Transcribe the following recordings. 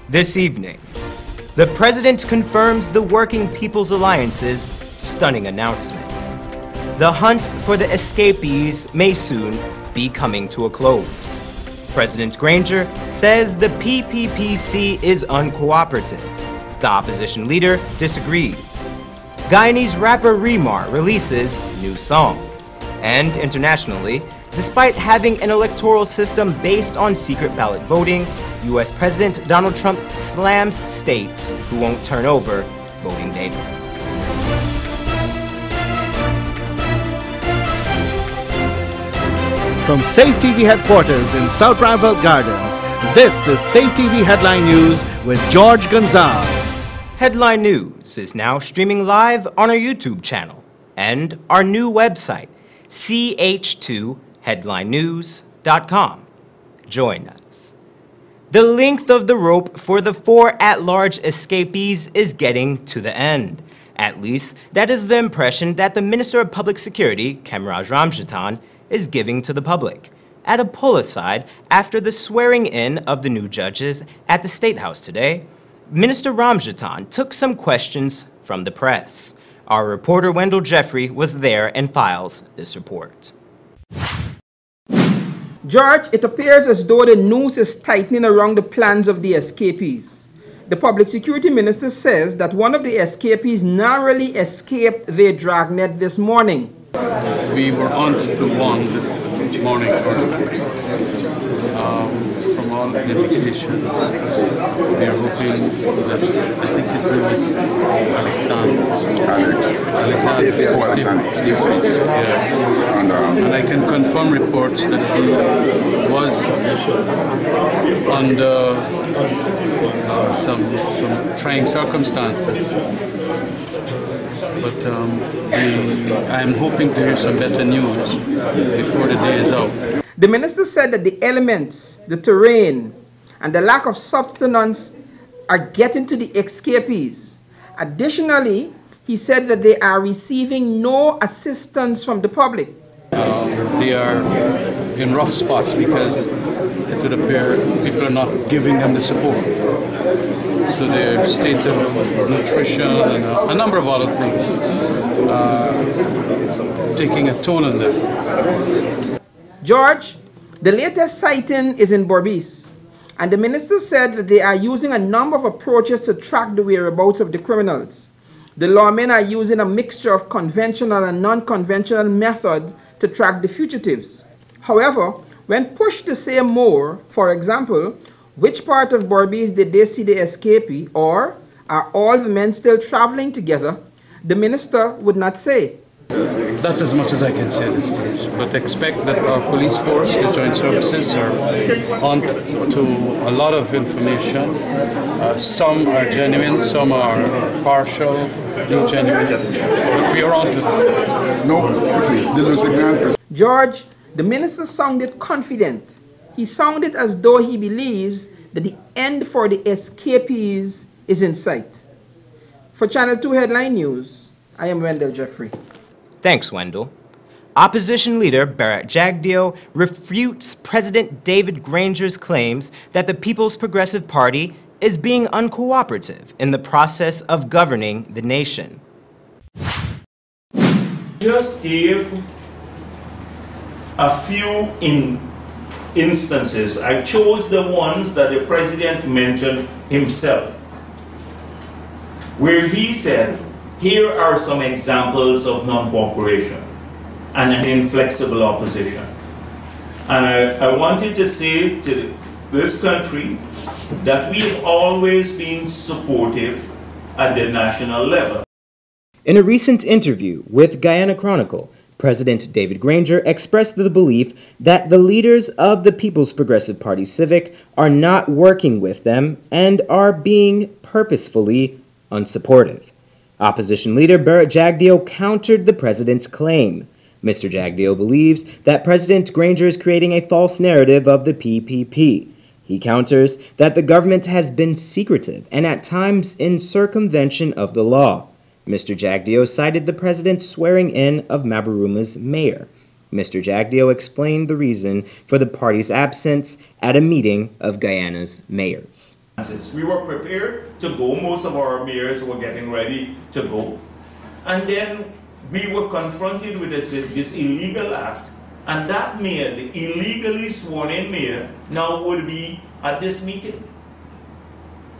This evening, the president confirms the Working People's Alliance's stunning announcement. The hunt for the escapees may soon be coming to a close. President Granger says the PPPC is uncooperative. The opposition leader disagrees. Guyanese rapper Remar releases new song. And internationally, despite having an electoral system based on secret ballot voting, U.S. President Donald Trump slams states who won't turn over voting data. From Safe TV headquarters in South Bramford Gardens, this is Safe TV Headline News with George Gonzalez. Headline News is now streaming live on our YouTube channel and our new website, ch2headlinenews.com. Join us. The length of the rope for the 4 at-large escapees is getting to the end. At least, that is the impression that the Minister of Public Security, Kemraj Ramjatan, is giving to the public. At a pull-aside after the swearing-in of the new judges at the State House today, Minister Ramjatan took some questions from the press. Our reporter Wendell Jeffrey was there and files this report. George, it appears as though the noose is tightening around the plans of the escapees. The Public Security Minister says that one of the escapees narrowly escaped their dragnet this morning. We were on to one this morning from all indications. We are hoping that, I think his name is Alexander. Yeah. And I can confirm reports that he was under some trying circumstances. But I am hoping to hear some better news before the day is out. The minister said that the elements, the terrain, and the lack of substance are getting to the escapees. Additionally, he said that they are receiving no assistance from the public. They are in rough spots because it would appear people are not giving them the support. So their state of nutrition and a number of other things taking a toll on them. George, the latest sighting is in Berbice, and the minister said that they are using a number of approaches to track the whereabouts of the criminals. The lawmen are using a mixture of conventional and non-conventional methods to track the fugitives. However, when pushed to say more, for example, which part of Berbice did they see the escapee, or are all the men still traveling together, the minister would not say. That's as much as I can say at this stage. But expect that our police force, the joint services, are on to a lot of information. Some are genuine, some are partial, ingenuine. But we are on to them. George, the minister sounded confident. He sounded as though he believes that the end for the escapees is in sight. For Channel 2 Headline News, I am Wendell Jeffrey. Thanks, Wendell. Opposition leader Bharat Jagdeo refutes President David Granger's claims that the People's Progressive Party is being uncooperative in the process of governing the nation. Just gave a few instances. I chose the ones that the president mentioned himself, where he said, here are some examples of non-cooperation and an inflexible opposition. And I wanted to say to this country that we've always been supportive at the national level. In a recent interview with Guyana Chronicle, President David Granger expressed the belief that the leaders of the People's Progressive Party Civic are not working with them and are being purposefully unsupportive. Opposition leader Bharat Jagdeo countered the president's claim. Mr. Jagdeo believes that President Granger is creating a false narrative of the PPP. He counters that the government has been secretive and at times in circumvention of the law. Mr. Jagdeo cited the president's swearing in of Maburuma's mayor. Mr. Jagdeo explained the reason for the party's absence at a meeting of Guyana's mayors. We were prepared to go. Most of our mayors were getting ready to go. And then we were confronted with this illegal act. And that mayor, the illegally sworn in mayor, now would be at this meeting.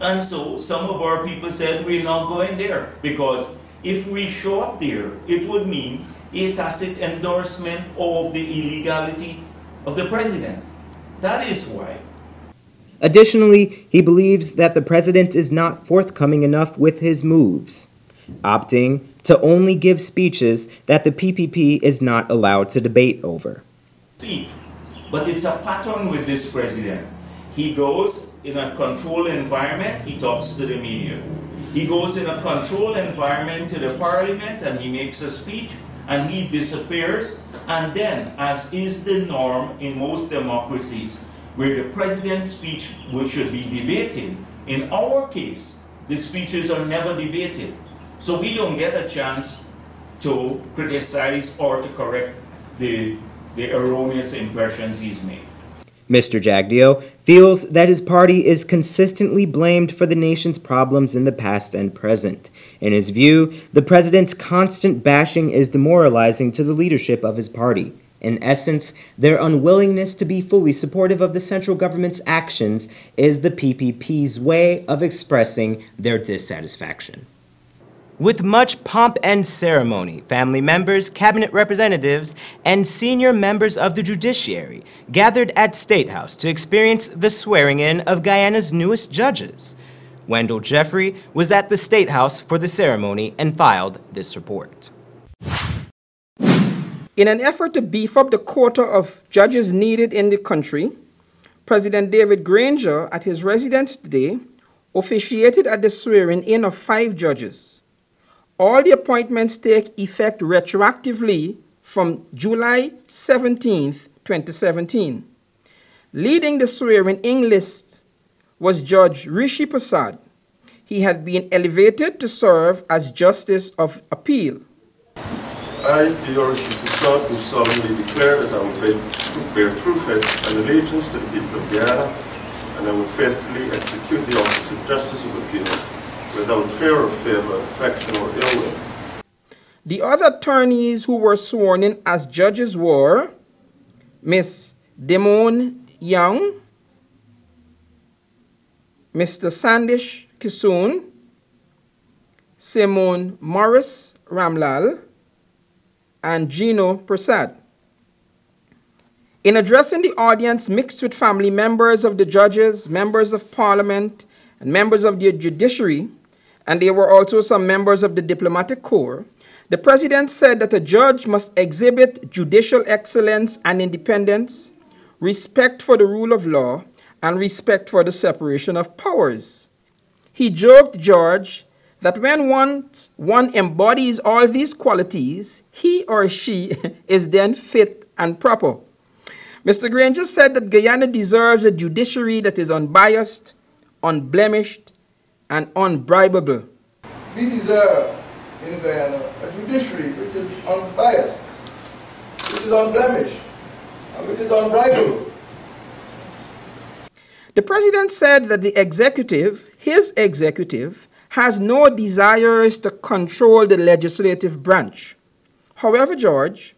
And so some of our people said, we're not going there, because if we show up there, it would mean a tacit endorsement of the illegality of the president. That is why. Additionally, he believes that the president is not forthcoming enough with his moves, opting to only give speeches that the PPP is not allowed to debate over. But it's a pattern with this president. He goes in a controlled environment, he talks to the media. He goes in a controlled environment to the parliament and he makes a speech and he disappears. And then, as is the norm in most democracies, where the president's speech should be debated, in our case, the speeches are never debated. So we don't get a chance to criticize or to correct the erroneous impressions he's made. Mr. Jagdeo feels that his party is consistently blamed for the nation's problems in the past and present. In his view, the president's constant bashing is demoralizing to the leadership of his party. In essence, their unwillingness to be fully supportive of the central government's actions is the PPP's way of expressing their dissatisfaction. With much pomp and ceremony, family members, cabinet representatives, and senior members of the judiciary gathered at State House to experience the swearing-in of Guyana's newest judges. Wendell Jeffrey was at the State House for the ceremony and filed this report. In an effort to beef up the quota of judges needed in the country, President David Granger, at his residence today, officiated at the swearing-in of 5 judges. All the appointments take effect retroactively from July 17, 2017. Leading the swearing-in list was Judge Rishi Prasad. He had been elevated to serve as Justice of Appeal. I, Theodore Prasad, do solemnly declare that I will bear true faith and allegiance to the people of Guyana, and I will faithfully execute the office of Justice of Appeal without fear or favor, affection, or ill will. The other attorneys who were sworn in as judges were Ms. Demone Young, Mr. Sandish Kisoon, Simone Morris Ramlal, and Gino Prasad. In addressing the audience mixed with family members of the judges, members of parliament, and members of the judiciary, and there were also some members of the diplomatic corps, the president said that a judge must exhibit judicial excellence and independence, respect for the rule of law, and respect for the separation of powers. He joked, George, that when one embodies all these qualities, he or she is then fit and proper. Mr. Granger said that Guyana deserves a judiciary that is unbiased, unblemished, and unbribable. We deserve in Guyana a judiciary which is unbiased, which is unblemished, and which is unbribable. The president said that the executive, his executive, has no desires to control the legislative branch. However, George,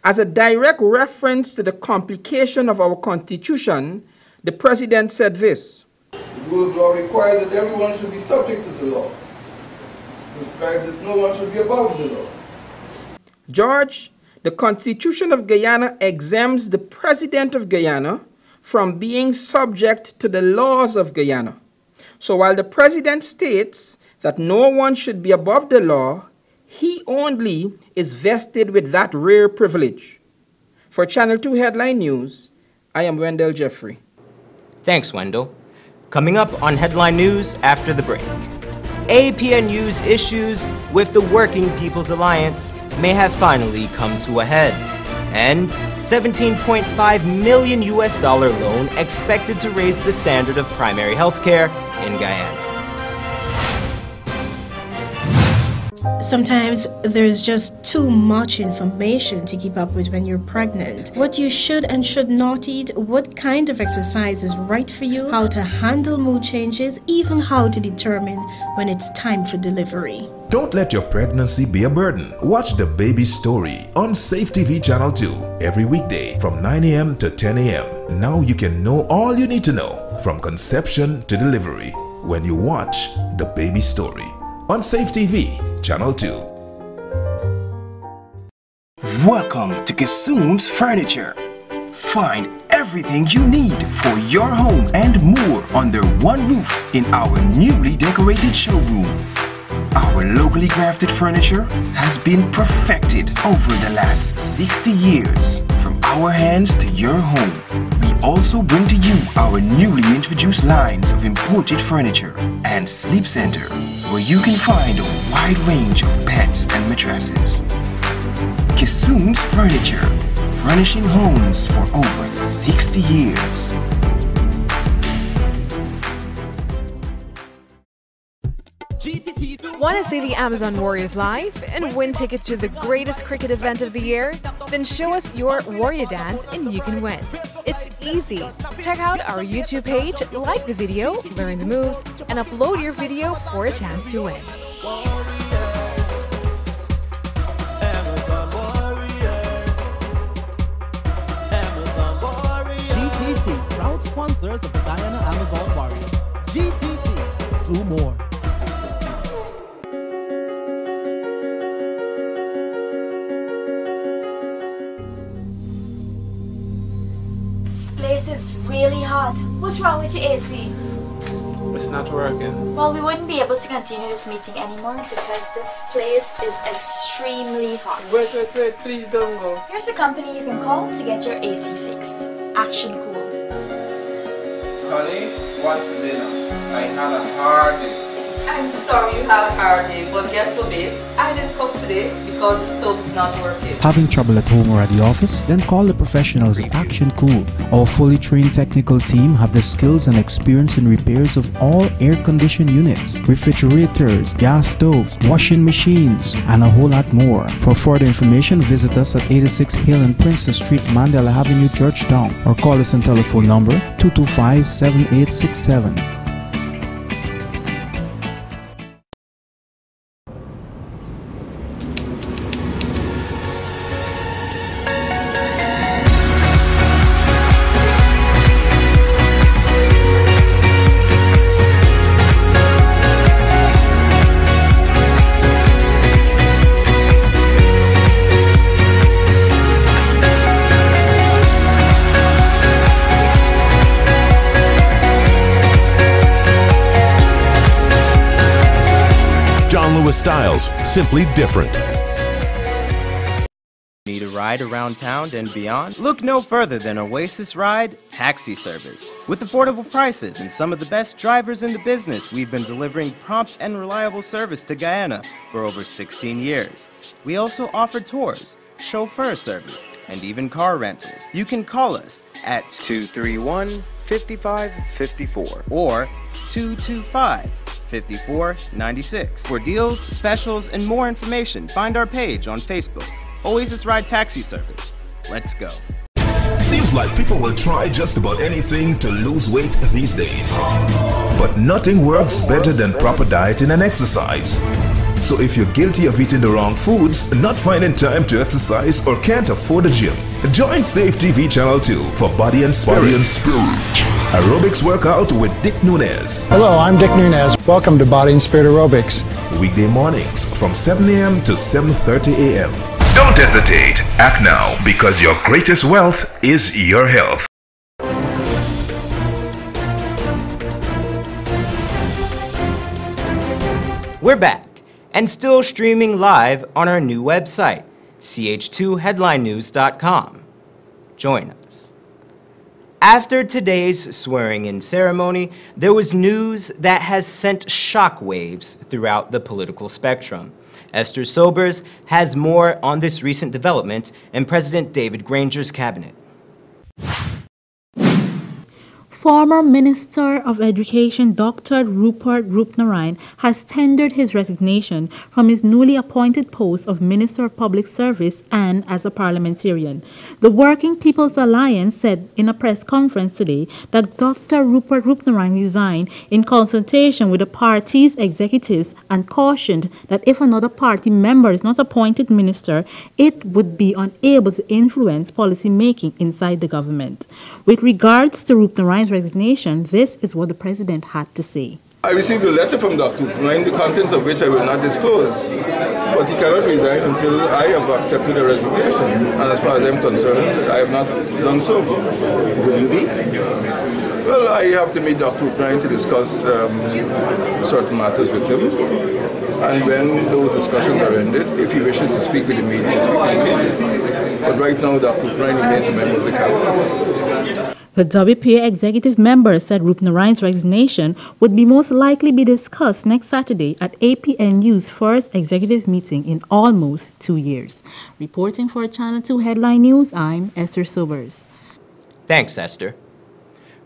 as a direct reference to the complication of our Constitution, the president said this. The rule of law requires that everyone should be subject to the law. It prescribes that no one should be above the law. George, the Constitution of Guyana exempts the President of Guyana from being subject to the laws of Guyana. So while the President states that no one should be above the law, he only is vested with that rare privilege. For Channel 2 Headline News, I am Wendell Jeffrey. Thanks, Wendell. Coming up on Headline News after the break. APNU's issues with the Working People's Alliance may have finally come to a head. And $17.5 million loan expected to raise the standard of primary health care in Guyana. Sometimes there's just too much information to keep up with when you're pregnant. What you should and should not eat, what kind of exercise is right for you, how to handle mood changes, even how to determine when it's time for delivery. Don't let your pregnancy be a burden. Watch The Baby Story on Safe TV Channel 2 every weekday from 9 a.m. to 10 a.m. Now you can know all you need to know from conception to delivery when you watch The Baby Story on Safe TV Channel 2. Welcome to Kissoon's Furniture. Find everything you need for your home and more under one roof in our newly decorated showroom. Our locally crafted furniture has been perfected over the last 60 years. From our hands to your home, we also bring to you our newly introduced lines of imported furniture and sleep center, where you can find a wide range of beds and mattresses. Kissoon's Furniture, furnishing homes for over 60 years. Want to see the Amazon Warriors live and win tickets to the greatest cricket event of the year? Then show us your Warrior dance and you can win. It's easy. Check out our YouTube page, like the video, learn the moves, and upload your video for a chance to win. GTT, proud sponsors of the Guyana Amazon Warriors. GTT, do more. This is really hot. What's wrong with your AC? It's not working. Well, we wouldn't be able to continue this meeting anymore because this place is extremely hot. Wait, please don't go. Here's a company you can call to get your AC fixed. Action Cool. Honey, what's dinner? I had a hard day. I'm sorry you had a hard day, but guess what, babes? I didn't cook today because the stove is not working. Having trouble at home or at the office? Then call the professionals at Action Cool. Our fully trained technical team have the skills and experience in repairs of all air-conditioned units, refrigerators, gas stoves, washing machines, and a whole lot more. For further information, visit us at 86 Hill and Princess Street, Mandela Avenue, Georgetown, or call us on telephone number 225-7867. Styles, simply different. Need a ride around town and beyond? Look no further than Oasis Ride Taxi Service. With affordable prices and some of the best drivers in the business, we've been delivering prompt and reliable service to Guyana for over 16 years. We also offer tours, chauffeur service, and even car rentals. You can call us at 231-5554 or 225-5496. For deals, specials, and more information, find our page on Facebook, Oasis Ride Taxi Service. Let's go. Seems like people will try just about anything to lose weight these days. But nothing works better than proper dieting and exercise. So if you're guilty of eating the wrong foods, not finding time to exercise, or can't afford a gym, join Safe TV Channel 2 for Body and Spirit. Aerobics workout with Dick Nunez. Hello, I'm Dick Nunez. Welcome to Body and Spirit Aerobics. Weekday mornings from 7 a.m. to 7:30 a.m. Don't hesitate. Act now, because your greatest wealth is your health. We're back and still streaming live on our new website, ch2headlinenews.com. Join us. After today's swearing-in ceremony, there was news that has sent shockwaves throughout the political spectrum. Esther Sobers has more on this recent development in President David Granger's cabinet. Former Minister of Education Dr. Rupert Roopnarine has tendered his resignation from his newly appointed post of Minister of Public Service and as a parliamentarian. The Working People's Alliance said in a press conference today that Dr. Rupert Roopnarine resigned in consultation with the party's executives and cautioned that if another party member is not appointed minister, it would be unable to influence policy making inside the government. With regards to Roopnarine's resignation, this is what the president had to say. I received a letter from Dr. Roopnarine, the contents of which I will not disclose, but he cannot resign until I have accepted a resignation. And as far as I'm concerned, I have not done so. Will you be? Well, I have to meet Dr. Roopnarine to discuss certain matters with him. And when those discussions are ended, if he wishes to speak with the media, speak with the media. But right now, Dr. Roopnarine remains a member of the cabinet. The WPA executive member said Roopnarine's resignation would most likely be discussed next Saturday at APNU's first executive meeting in almost 2 years. Reporting for Channel 2 Headline News, I'm Esther Sobers. Thanks, Esther.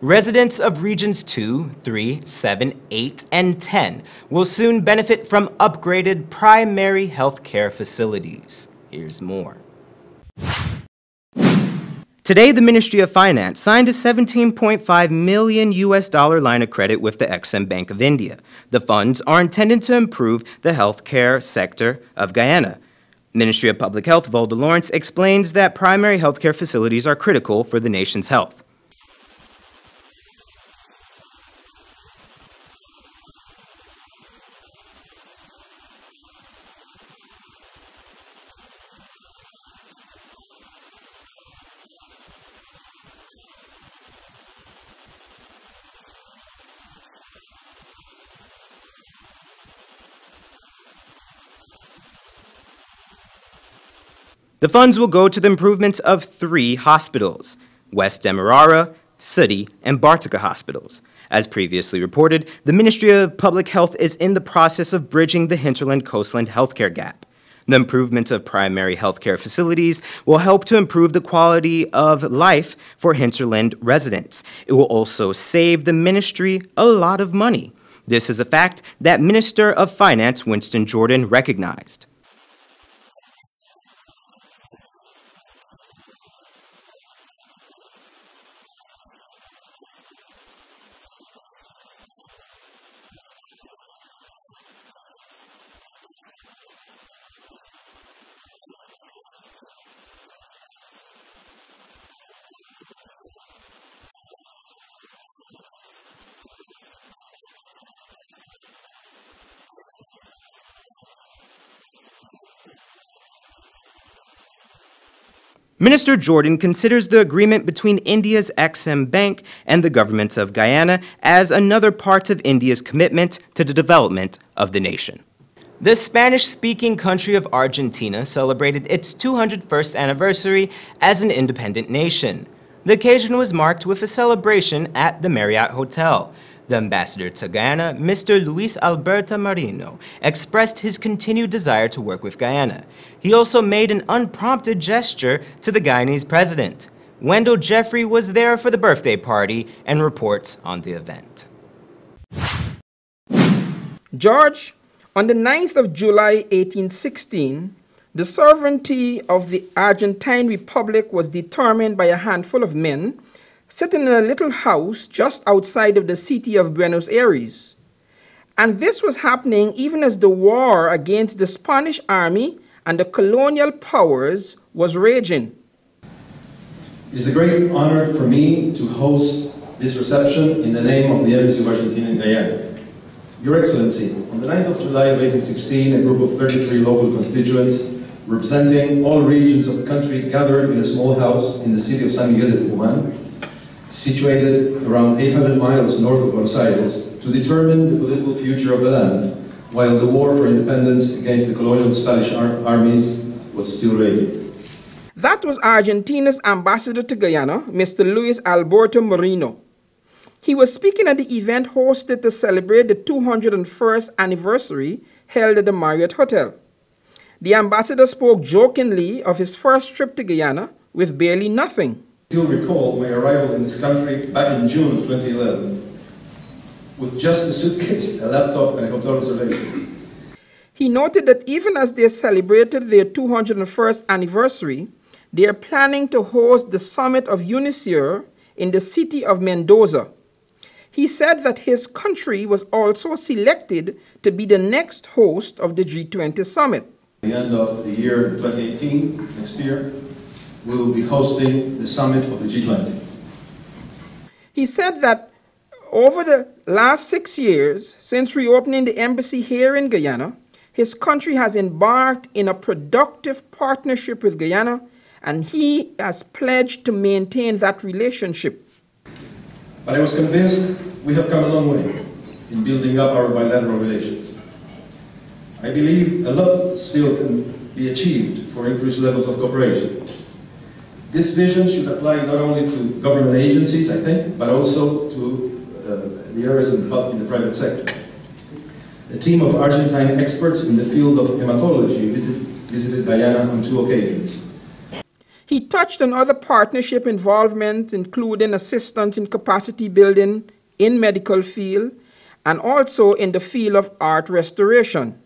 Residents of Regions 2, 3, 7, 8, and 10 will soon benefit from upgraded primary health care facilities. Here's more. Today, the Ministry of Finance signed a $17.5 million line of credit with the Exim Bank of India. The funds are intended to improve the healthcare sector of Guyana. Ministry of Public Health Volda Lawrence explains that primary healthcare facilities are critical for the nation's health. The funds will go to the improvement of 3 hospitals, West Demerara, Sooty, and Bartica hospitals. As previously reported, the Ministry of Public Health is in the process of bridging the hinterland-coastland healthcare gap. The improvement of primary healthcare facilities will help to improve the quality of life for hinterland residents. It will also save the ministry a lot of money. This is a fact that Minister of Finance Winston Jordan recognized. Minister Jordan considers the agreement between India's Exim Bank and the government of Guyana as another part of India's commitment to the development of the nation. The Spanish-speaking country of Argentina celebrated its 201st anniversary as an independent nation. The occasion was marked with a celebration at the Marriott Hotel. The ambassador to Guyana, Mr. Luis Alberto Marino, expressed his continued desire to work with Guyana. He also made an unprompted gesture to the Guyanese president. Wendell Jeffrey was there for the birthday party and reports on the event. George, on the 9th of July 1816, the sovereignty of the Argentine Republic was determined by a handful of men sitting in a little house just outside of the city of Buenos Aires. And this was happening even as the war against the Spanish army and the colonial powers was raging. It is a great honor for me to host this reception in the name of the Embassy of Argentina in Guyana. Your Excellency, on the 9th of July of 1816, a group of 33 local constituents representing all regions of the country gathered in a small house in the city of San Miguel de Tucumán, situated around 800 miles north of Buenos Aires, to determine the political future of the land, while the war for independence against the colonial Spanish armies was still raging. That was Argentina's ambassador to Guyana, Mr. Luis Alberto Marino. He was speaking at the event hosted to celebrate the 201st anniversary held at the Marriott Hotel. The ambassador spoke jokingly of his first trip to Guyana with barely nothing. still recall my arrival in this country back in June of 2011 with just a suitcase, a laptop, and a hotel reservation. He noted that even as they celebrated their 201st anniversary, they are planning to host the Summit of UNICEF in the city of Mendoza. He said that his country was also selected to be the next host of the G20 Summit. At the end of the year 2018, next year, we will be hosting the Summit of the G20. He said that over the last 6 years, since reopening the embassy here in Guyana, his country has embarked in a productive partnership with Guyana, and he has pledged to maintain that relationship. But I was convinced we have come a long way in building up our bilateral relations. I believe a lot still can be achieved for increased levels of cooperation. This vision should apply not only to government agencies, I think, but also to the areas in the private sector. A team of Argentine experts in the field of hematology visited Guyana on 2 occasions. He touched on other partnership involvements, including assistance in capacity building in medical field and also in the field of art restoration.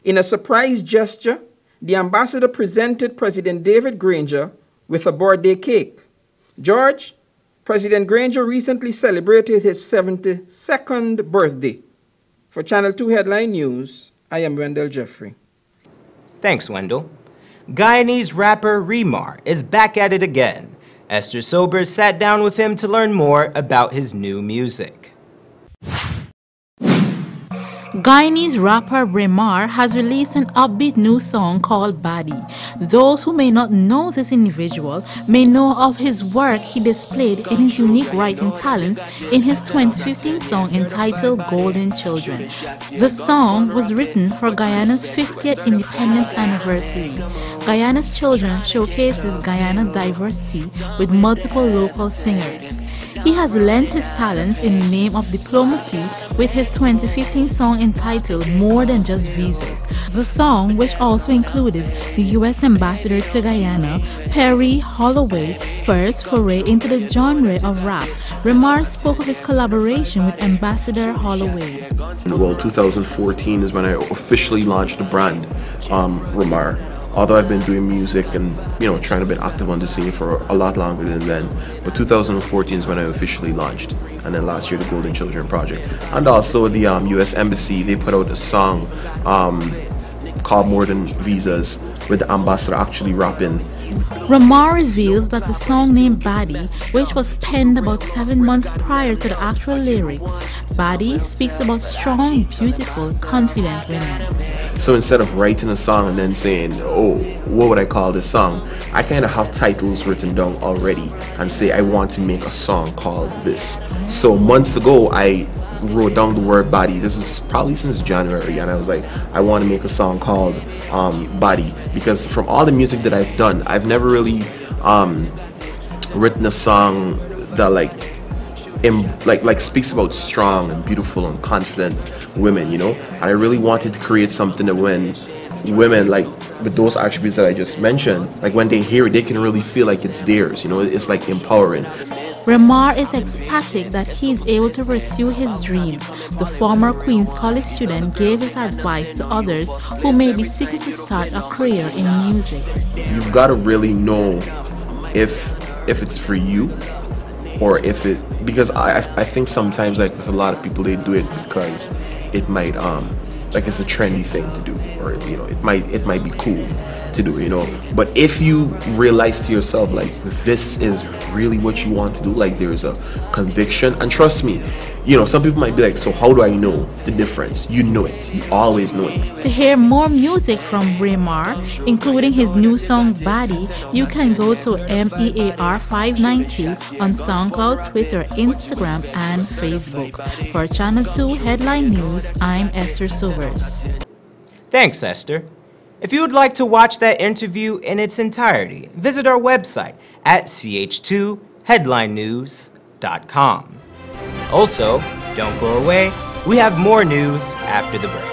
In a surprise gesture, the ambassador presented President David Granger with a birthday cake. George, President Granger recently celebrated his 72nd birthday. For Channel 2 Headline News, I am Wendell Jeffrey. Thanks, Wendell. Guyanese rapper Remar is back at it again. Esther Sobers sat down with him to learn more about his new music. Guyanese rapper Remar has released an upbeat new song called Badi. Those who may not know this individual may know of his work he displayed in his unique writing talents in his 2015 song entitled Golden Children. The song was written for Guyana's 50th independence anniversary. Guyana's Children showcases Guyana's diversity with multiple local singers. He has lent his talents in the name of diplomacy with his 2015 song entitled More Than Just Visas. The song, which also included the U.S. Ambassador to Guyana, Perry Holloway, first foray into the genre of rap. Remar spoke of his collaboration with Ambassador Holloway. Well, 2014 is when I officially launched the brand, Remar. Although I've been doing music and, trying to be active on the scene for a lot longer than then. But 2014 is when I officially launched. And then last year, the Golden Children Project. And also the U.S. Embassy, they put out a song called More Than Visas, with the ambassador actually rapping. Remar reveals that the song named Badi, which was penned about 7 months prior to the actual lyrics, Badi speaks about strong, beautiful, confident women. So instead of writing a song and then saying, oh, what would I call this song? I kind of have titles written down already and say I want to make a song called this. So months ago, I wrote down the word Body. This is probably since January, and I was like, I want to make a song called Body, because from all the music that I've done, I've never really written a song that like speaks about strong and beautiful and confident women, and I really wanted to create something that when women, like with those attributes that I just mentioned, like when they hear it, they can really feel like it's theirs, it's like empowering. Remar is ecstatic that he is able to pursue his dreams. The former Queen's College student gave his advice to others who may be seeking to start a career in music. You've got to really know if it's for you, or if it, because I think sometimes, like with a lot of people, they do it because it might like it's a trendy thing to do, or it might be cool to do, but if you realize to yourself like this is really what you want to do, like there's a conviction, and trust me, some people might be like, so how do I know the difference? You know it, you always know it. To hear more music from Remar, including his new song Body, you can go to MEAR592 on SoundCloud, Twitter, Instagram, and Facebook. For Channel 2 Headline News, I'm Esther Sobers. Thanks, Esther. If you would like to watch that interview in its entirety, visit our website at ch2headlinenews.com. Also, don't go away, we have more news after the break.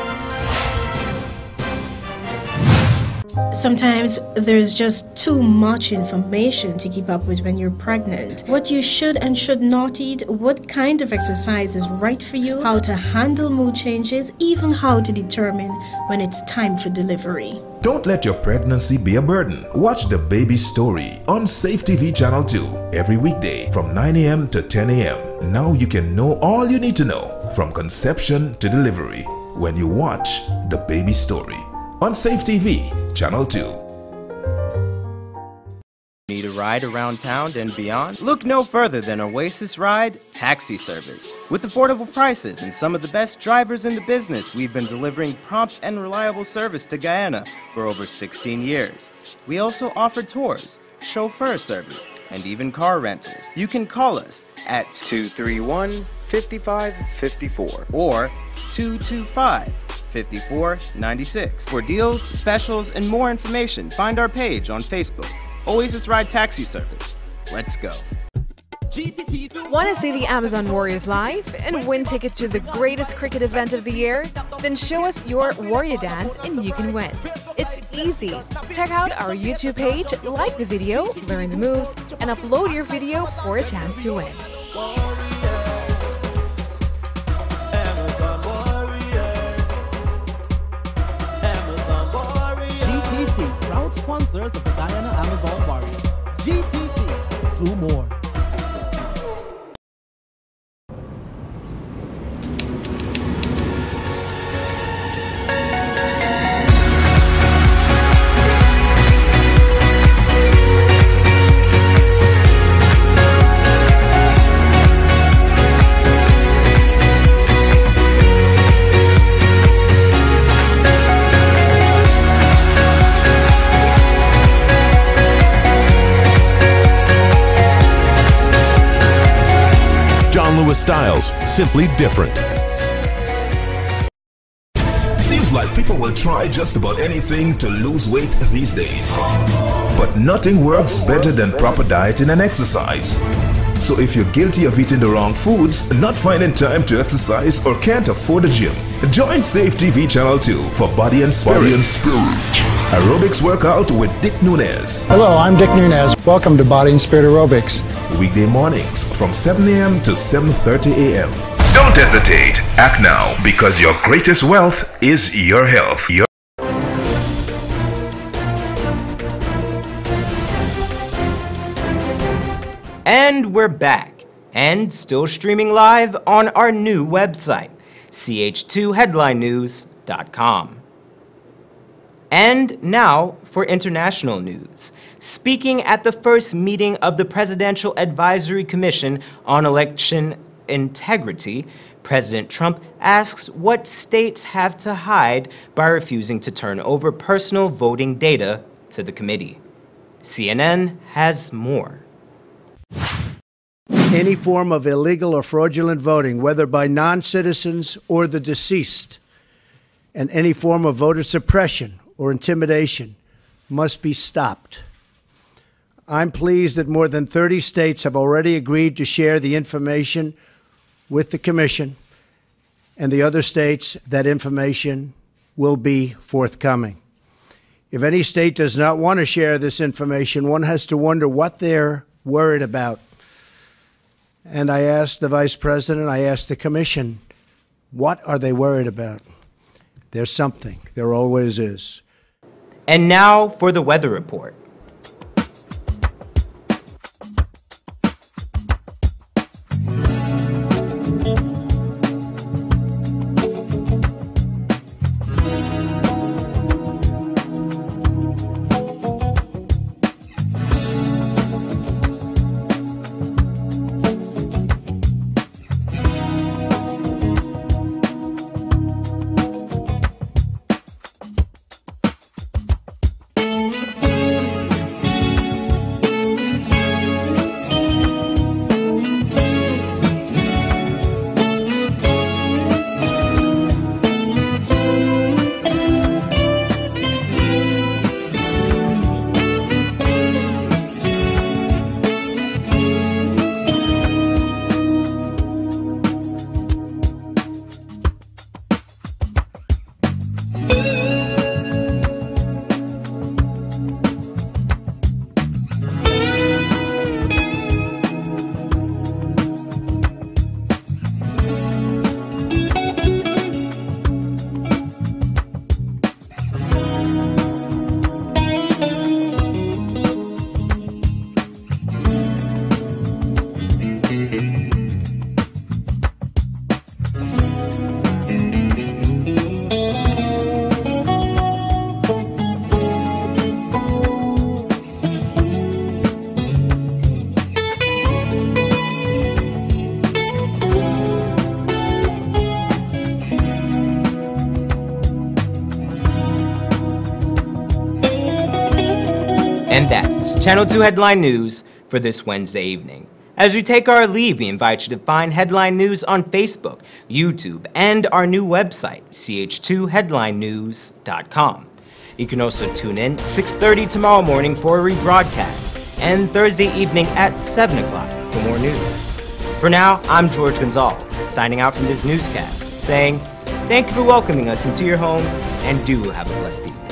Sometimes there's just too much information to keep up with when you're pregnant. What you should and should not eat, what kind of exercise is right for you, how to handle mood changes, even how to determine when it's time for delivery. Don't let your pregnancy be a burden. Watch The Baby Story on Safe TV Channel 2 every weekday from 9 a.m. to 10 a.m. Now you can know all you need to know from conception to delivery when you watch The Baby Story on Safe TV Channel 2. Need a ride around town and beyond? Look no further than Oasis Ride Taxi Service. With affordable prices and some of the best drivers in the business, we've been delivering prompt and reliable service to Guyana for over 16 years. We also offer tours, chauffeur service, and even car rentals. You can call us at 231-5554 or 225-5496. For deals, specials, and more information, find our page on Facebook. Oasis Ride Taxi Service. Let's go. Want to see the Amazon Warriors live and win tickets to the greatest cricket event of the year? Then show us your Warrior dance and you can win. It's easy. Check out our YouTube page, like the video, learn the moves, and upload your video for a chance to win. GTT, proud sponsors of the Guyana Amazon Warriors. GTT, do more. Styles, simply different. Seems like people will try just about anything to lose weight these days. But nothing works better than proper dieting and exercise. So if you're guilty of eating the wrong foods, not finding time to exercise, or can't afford a gym, join Safe TV Channel 2 for Body and Spirit. Aerobics workout with Dick Nunez. Hello, I'm Dick Nunez. Welcome to Body and Spirit Aerobics. Weekday mornings from 7 a.m. to 7:30 a.m. Don't hesitate. Act now, because your greatest wealth is your health. And we're back, and still streaming live on our new website, ch2headlinenews.com. And now for international news. Speaking at the first meeting of the Presidential Advisory Commission on Election Integrity, President Trump asks what states have to hide by refusing to turn over personal voting data to the committee. CNN has more. Any form of illegal or fraudulent voting, whether by non-citizens or the deceased, and any form of voter suppression or intimidation must be stopped. I'm pleased that more than 30 states have already agreed to share the information with the Commission, and the other states, that information will be forthcoming. If any state does not want to share this information, one has to wonder what they're worried about. And I asked the Vice President, I asked the Commission, what are they worried about? There's something. There always is. And now for the weather report. And that's Channel 2 Headline News for this Wednesday evening. As we take our leave, we invite you to find Headline News on Facebook, YouTube, and our new website, ch2headlinenews.com. You can also tune in 6:30 tomorrow morning for a rebroadcast, and Thursday evening at 7 o'clock for more news. For now, I'm George Gonzalez, signing out from this newscast, saying thank you for welcoming us into your home, and do have a blessed evening.